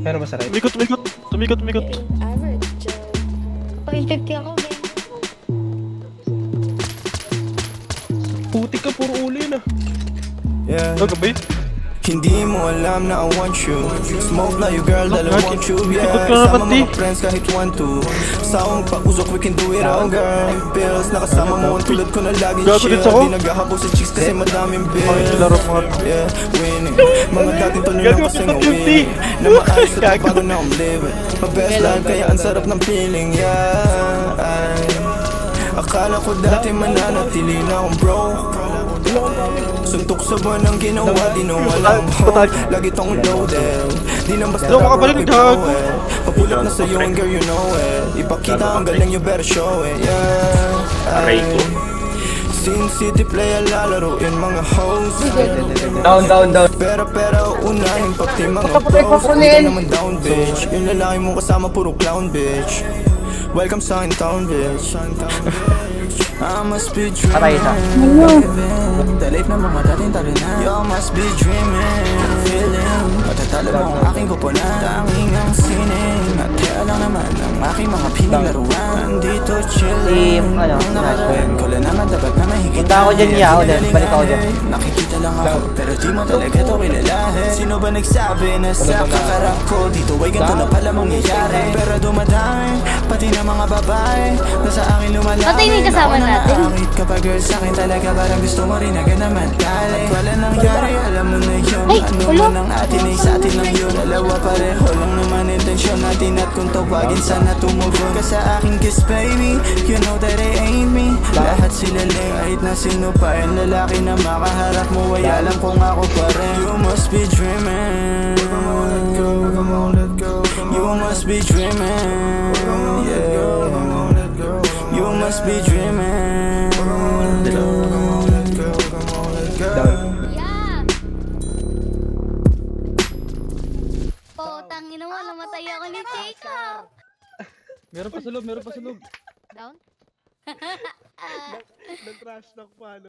Pero masarap. Tumikot. 50 ako, game. Putik ka, puro uli na. Yeah. Oh, gabi. Hindi mo alam na I want you. Smoke na you girl, dahil I want you. Yeah, Ikot ka na sama pati. mga friends kahit 1-2. Sa akong pag-usok, we can do it all girl. Bills, nakasama mo, tulad ko na laging Gago chill. din ako. Di naghahabol sa chicks kasi madaming Ay, bills. laro mo. Yeah, winning. Mga dating tuloy Gago lang kasing ka, cutie. winning. Na maayos at Gago. bago na akong living. Ma-best life kaya ang sarap ng feeling, yeah. Ay. Akala ko dati mananatili na akong broke. Suntok sa buwan ang ginawa, di nung walang hope. Lagi tong loaded, di nang basta Hello, makabalik, rapper, gago. Papulot na sa'yo and girl you know it. Ipakita ang galing, you better show it, yeah. Ay. Sin City play lalaruin mga hoes. Down. Pero unahin pati mga pros. Hindi ka naman down bitch. Yung lalaki mong kasama puro clown bitch. Welcome sa in town bitch. I must be dreaming. The life na mga dating tabi na. You must be dreaming. Feeling matatalo mo ang aking kupunan. Tanging ang sining at kaya lang naman ang aking mga pinilaruan. Dito chilling. Ang nakaraan ko lang naman dapat na mahigit. Punta ako dyan, Yao. Balik ako dyan. Nakikita lang ako pero di mo talaga to kilalahin. Sino ba nagsabi na sa kakarap ko dito ay ganito na pala mangyayari? Pero dumadami pati na mga babae na sa akin lumalaki. Patay na yung kasama natin. Nakakit kapag girl sa akin talaga parang gusto mo rin agad na magdali. At wala nangyari, alam mo na yun. Ay, Ano ulo. man ang atin ay sa atin lang yun. Dalawa pareho lang naman intensyon natin. At kung tawagin sana tumugon ka sa aking kiss baby, you know that I ain't me. Lahat sila lang kahit na sino pa. Yung lalaki na makaharap mo ay alam kong ako pa rin. You must be dreaming. You must be dreaming. Yeah. You must be dreaming. Yeah! Tangina mo, namatay ako ni Jacob! Meron pa sa loob. Down? Nag-trash talk pa,